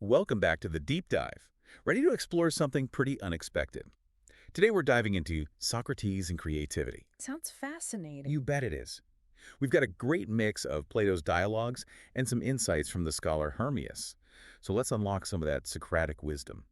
Welcome back to the Deep Dive. Ready to explore something pretty unexpected? Today we're diving into Socrates and creativity. Sounds fascinating. You bet it is. We've got a great mix of Plato's dialogues and some insights from the scholar Hermias. So let's unlock some of that Socratic wisdom.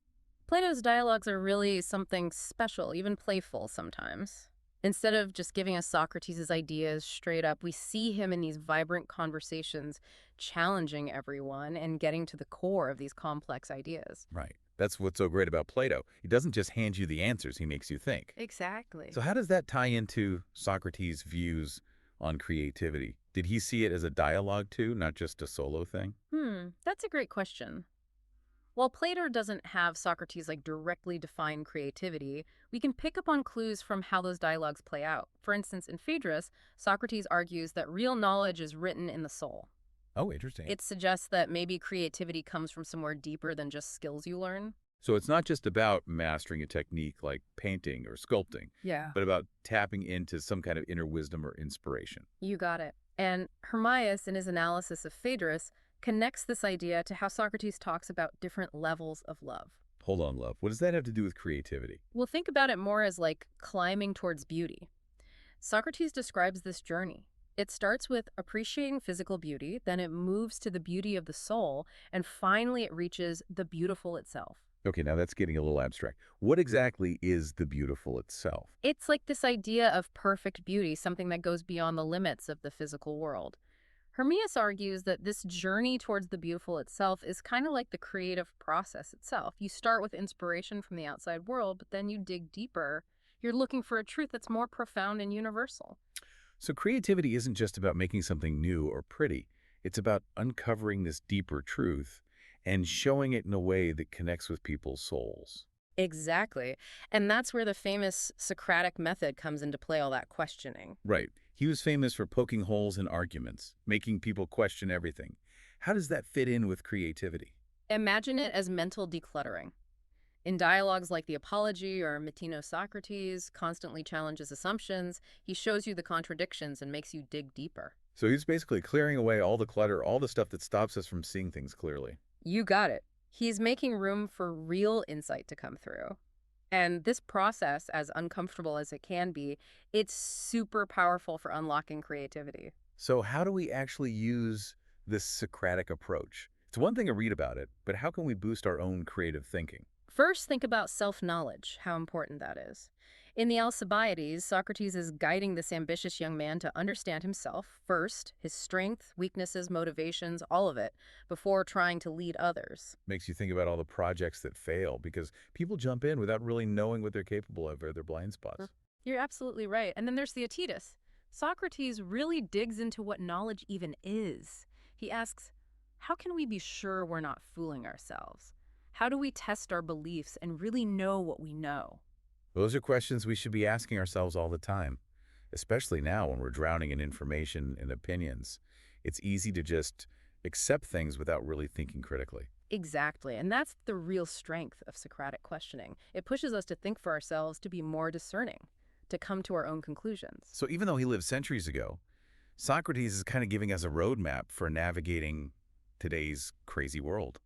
Plato's dialogues are really something special, even playful sometimes. Instead of just giving us Socrates' ideas straight up, we see him in these vibrant conversations, challenging everyone and getting to the core of these complex ideas. Right. That's what's so great about Plato. He doesn't just hand you the answers, he makes you think. Exactly. So how does that tie into Socrates' views on creativity? Did he see it as a dialogue too, not just a solo thing? That's a great question. While Plato doesn't have Socrates directly define creativity, we can pick up on clues from how those dialogues play out. For instance, in Phaedrus, Socrates argues that real knowledge is written in the soul. Oh, interesting. It suggests that maybe creativity comes from somewhere deeper than just skills you learn. So it's not just about mastering a technique like painting or sculpting, Yeah. but about tapping into some kind of inner wisdom or inspiration. You got it. And Hermias, in his analysis of Phaedrus, connects this idea to how Socrates talks about different levels of love. Hold on, love. What does that have to do with creativity? We'll think about it more as like climbing towards beauty. Socrates describes this journey. It starts with appreciating physical beauty, then it moves to the beauty of the soul, and finally it reaches the beautiful itself. Okay, now that's getting a little abstract. What exactly is the beautiful itself? It's like this idea of perfect beauty, something that goes beyond the limits of the physical world. Hermias argues that this journey towards the beautiful itself is kind of like the creative process itself. You start with inspiration from the outside world, but then you dig deeper. You're looking for a truth that's more profound and universal. So creativity isn't just about making something new or pretty. It's about uncovering this deeper truth and showing it in a way that connects with people's souls. Exactly. And that's where the famous Socratic method comes into play, all that questioning. Right. He was famous for poking holes in arguments, making people question everything. How does that fit in with creativity? Imagine it as mental decluttering. In dialogues like the Apology or Mitino Socrates constantly challenges assumptions, he shows you the contradictions and makes you dig deeper. So he's basically clearing away all the clutter, all the stuff that stops us from seeing things clearly. You got it. He's making room for real insight to come through. And this process, as uncomfortable as it can be, it's super powerful for unlocking creativity. So how do we actually use this Socratic approach? It's one thing to read about it, but how can we boost our own creative thinking? First, think about self-knowledge, how important that is. In the Alcibiades, Socrates is guiding this ambitious young man to understand himself first, his strength, weaknesses, motivations, all of it, before trying to lead others. Makes you think about all the projects that fail because people jump in without really knowing what they're capable of or their blind spots. You're absolutely right. And then there's Theaetetus. Socrates really digs into what knowledge even is. He asks, how can we be sure we're not fooling ourselves? How do we test our beliefs and really know what we know? Those are questions we should be asking ourselves all the time, especially now when we're drowning in information and opinions. It's easy to just accept things without really thinking critically. Exactly. And that's the real strength of Socratic questioning. It pushes us to think for ourselves, to be more discerning, to come to our own conclusions. So even though he lived centuries ago, Socrates is kind of giving us a roadmap for navigating today's crazy world.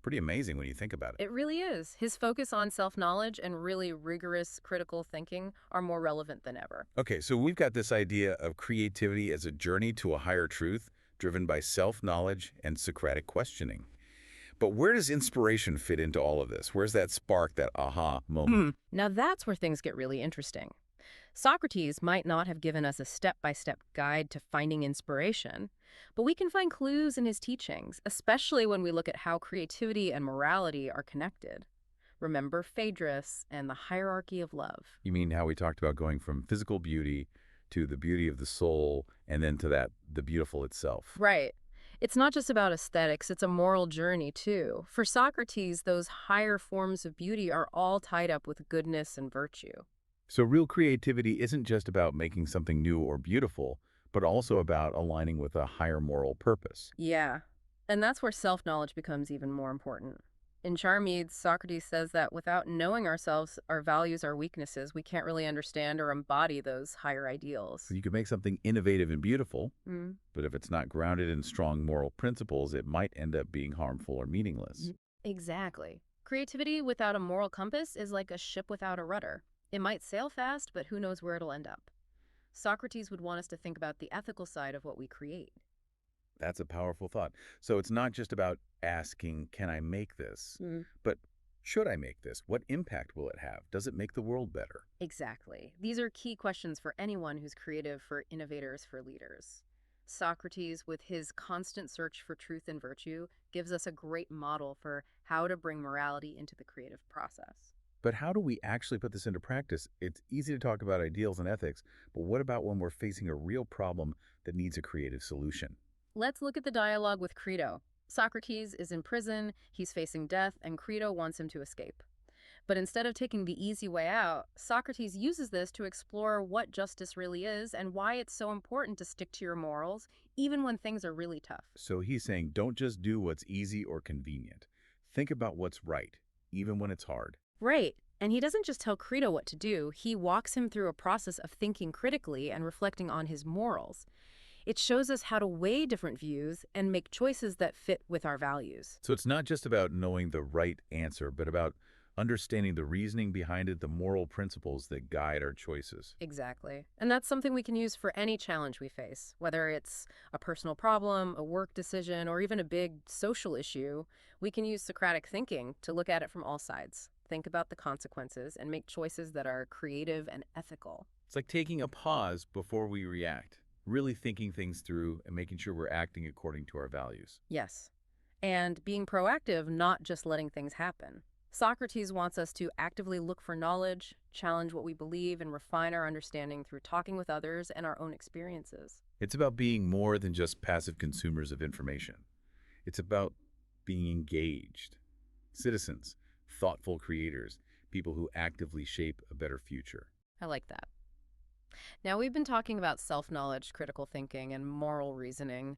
Pretty amazing when you think about it. It really is. His focus on self-knowledge and really rigorous critical thinking are more relevant than ever. Okay, so we've got this idea of creativity as a journey to a higher truth driven by self-knowledge and Socratic questioning. But where does inspiration fit into all of this? Where's that spark, that aha moment? Now that's where things get really interesting. Socrates might not have given us a step-by-step guide to finding inspiration, but we can find clues in his teachings, especially when we look at how creativity and morality are connected. Remember Phaedrus and the hierarchy of love. You mean how we talked about going from physical beauty to the beauty of the soul and then to the beautiful itself? Right. It's not just about aesthetics, it's a moral journey too. For Socrates, those higher forms of beauty are all tied up with goodness and virtue. So real creativity isn't just about making something new or beautiful, but also about aligning with a higher moral purpose. Yeah. And that's where self-knowledge becomes even more important. In Charmides, Socrates says that without knowing ourselves, our values, our weaknesses, we can't really understand or embody those higher ideals. So you can make something innovative and beautiful, Mm. but if it's not grounded in strong moral principles, it might end up being harmful or meaningless. Exactly. Creativity without a moral compass is like a ship without a rudder. It might sail fast, but who knows where it'll end up. Socrates would want us to think about the ethical side of what we create. That's a powerful thought. So it's not just about asking, can I make this? But should I make this? What impact will it have? Does it make the world better? Exactly. These are key questions for anyone who's creative, for innovators, for leaders. Socrates, with his constant search for truth and virtue, gives us a great model for how to bring morality into the creative process. But how do we actually put this into practice? It's easy to talk about ideals and ethics, but what about when we're facing a real problem that needs a creative solution? Let's look at the dialogue with Crito. Socrates is in prison, he's facing death, and Crito wants him to escape. But instead of taking the easy way out, Socrates uses this to explore what justice really is and why it's so important to stick to your morals, even when things are really tough. So he's saying don't just do what's easy or convenient. Think about what's right, even when it's hard. Right. And he doesn't just tell Crito what to do, he walks him through a process of thinking critically and reflecting on his morals. It shows us how to weigh different views and make choices that fit with our values. So it's not just about knowing the right answer, but about understanding the reasoning behind it, the moral principles that guide our choices. Exactly. And that's something we can use for any challenge we face, whether it's a personal problem, a work decision, or even a big social issue. We can use Socratic thinking to look at it from all sides, think about the consequences, and make choices that are creative and ethical. It's like taking a pause before we react, really thinking things through and making sure we're acting according to our values. Yes. And being proactive, not just letting things happen. Socrates wants us to actively look for knowledge, challenge what we believe, and refine our understanding through talking with others and our own experiences. It's about being more than just passive consumers of information. It's about being engaged, citizens, thoughtful creators, people who actively shape a better future. I like that. Now, we've been talking about self-knowledge, critical thinking, and moral reasoning,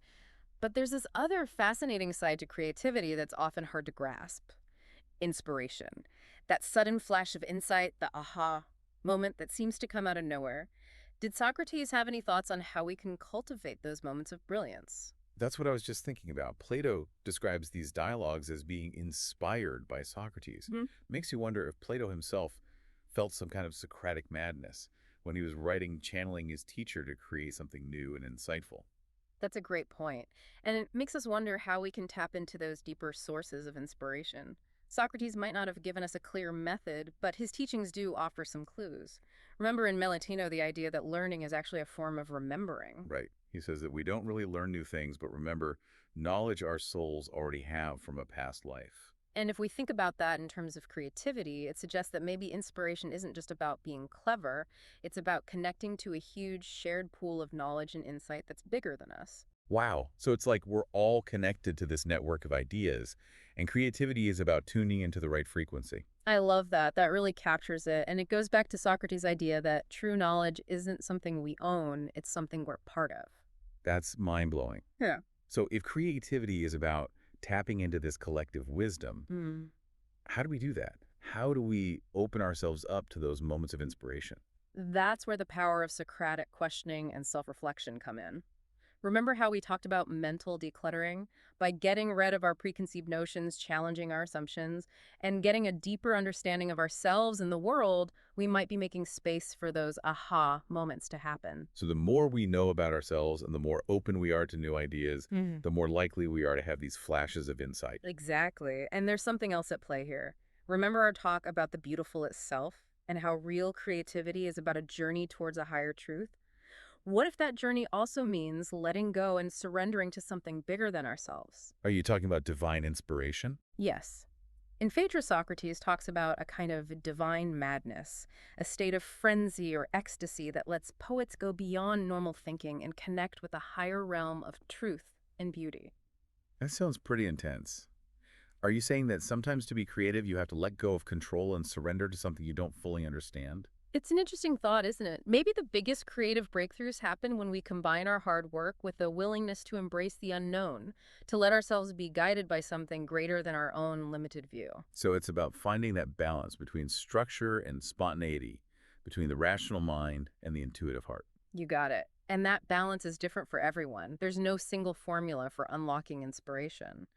but there's this other fascinating side to creativity that's often hard to grasp: inspiration. That sudden flash of insight, the aha moment that seems to come out of nowhere. Did Socrates have any thoughts on how we can cultivate those moments of brilliance? That's what I was just thinking about. Plato describes these dialogues as being inspired by Socrates. Mhm. Makes you wonder if Plato himself felt some kind of Socratic madness when he was writing, channeling his teacher to create something new and insightful. That's a great point. And it makes us wonder how we can tap into those deeper sources of inspiration. Socrates might not have given us a clear method, but his teachings do offer some clues. Remember in Melitino the idea that learning is actually a form of remembering. Right. He says that we don't really learn new things, but remember knowledge our souls already have from a past life. And if we think about that in terms of creativity, it suggests that maybe inspiration isn't just about being clever, it's about connecting to a huge shared pool of knowledge and insight that's bigger than us. Wow. So it's like we're all connected to this network of ideas, and creativity is about tuning into the right frequency. I love that. That really captures it. And it goes back to Socrates' idea that true knowledge isn't something we own, it's something we're part of. That's mind-blowing. Yeah. So if creativity is about tapping into this collective wisdom, Mm. how do we do that? How do we open ourselves up to those moments of inspiration? That's where the power of Socratic questioning and self-reflection come in. Remember how we talked about mental decluttering? By getting rid of our preconceived notions, challenging our assumptions, and getting a deeper understanding of ourselves and the world, we might be making space for those aha moments to happen. So the more we know about ourselves and the more open we are to new ideas, Mhm. the more likely we are to have these flashes of insight. Exactly. And there's something else at play here. Remember our talk about the beautiful itself and how real creativity is about a journey towards a higher truth? What if that journey also means letting go and surrendering to something bigger than ourselves? Are you talking about divine inspiration? Yes. In Phaedra, Socrates talks about a kind of divine madness, a state of frenzy or ecstasy that lets poets go beyond normal thinking and connect with a higher realm of truth and beauty. That sounds pretty intense. Are you saying that sometimes to be creative, you have to let go of control and surrender to something you don't fully understand? It's an interesting thought, isn't it? Maybe the biggest creative breakthroughs happen when we combine our hard work with a willingness to embrace the unknown, to let ourselves be guided by something greater than our own limited view. So it's about finding that balance between structure and spontaneity, between the rational mind and the intuitive heart. You got it. And that balance is different for everyone. There's no single formula for unlocking inspiration.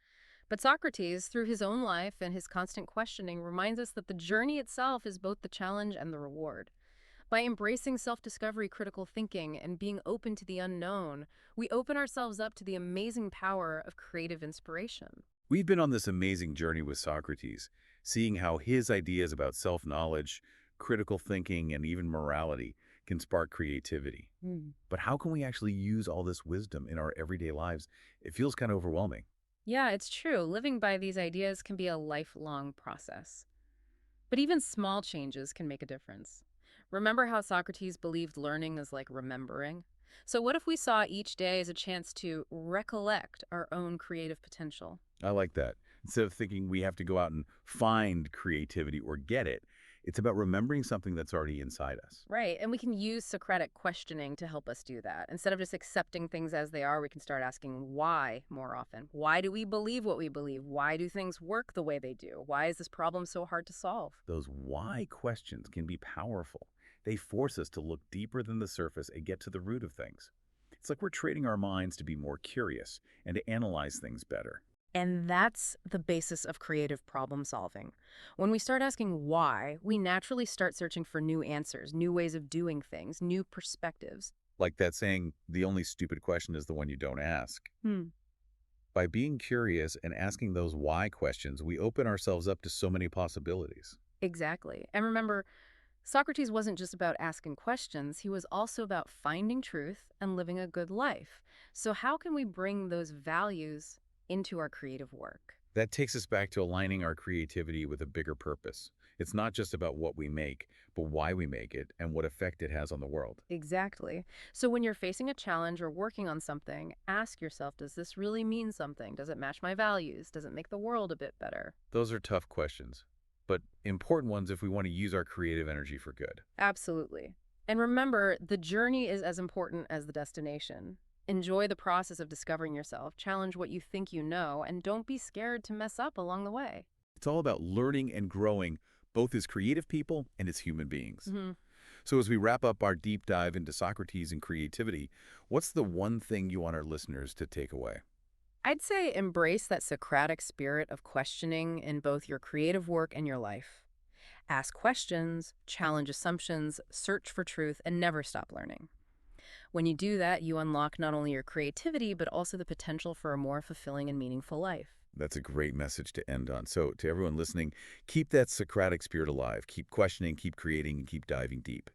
But Socrates, through his own life and his constant questioning, reminds us that the journey itself is both the challenge and the reward. By embracing self discovery, critical thinking, and being open to the unknown, we open ourselves up to the amazing power of creative inspiration. We've been on this amazing journey with Socrates, seeing how his ideas about self-knowledge, critical thinking, and even morality can spark creativity. Hmm. But how can we actually use all this wisdom in our everyday lives? It feels kind of overwhelming. Yeah, it's true. Living by these ideas can be a lifelong process. But even small changes can make a difference. Remember how Socrates believed learning is like remembering? So, what if we saw each day as a chance to recollect our own creative potential? I like that. Instead of thinking we have to go out and find creativity or get it, it's about remembering something that's already inside us. Right. And we can use Socratic questioning to help us do that. Instead of just accepting things as they are, we can start asking why more often. Why do we believe what we believe? Why do things work the way they do? Why is this problem so hard to solve? Those why questions can be powerful. They force us to look deeper than the surface and get to the root of things. It's like we're training our minds to be more curious and to analyze things better. And that's the basis of creative problem solving. When we start asking why, we naturally start searching for new answers, new ways of doing things, new perspectives. Like that saying, the only stupid question is the one you don't ask. Hmm. By being curious and asking those why questions, we open ourselves up to so many possibilities. Exactly. And remember, Socrates wasn't just about asking questions, he was also about finding truth and living a good life. So, how can we bring those values into our creative work? That takes us back to aligning our creativity with a bigger purpose. It's not just about what we make, but why we make it and what effect it has on the world. Exactly. So, when you're facing a challenge or working on something, ask yourself, does this really mean something? Does it match my values? Does it make the world a bit better? Those are tough questions, but important ones if we want to use our creative energy for good. Absolutely. And remember, the journey is as important as the destination. Enjoy the process of discovering yourself, challenge what you think you know, and don't be scared to mess up along the way. It's all about learning and growing, both as creative people and as human beings. Mhm. So as we wrap up our deep dive into Socrates and creativity, what's the one thing you want our listeners to take away? I'd say embrace that Socratic spirit of questioning in both your creative work and your life. Ask questions, challenge assumptions, search for truth, and never stop learning. When you do that, you unlock not only your creativity, but also the potential for a more fulfilling and meaningful life. That's a great message to end on. So to everyone listening, keep that Socratic spirit alive. Keep questioning, keep creating, and keep diving deep.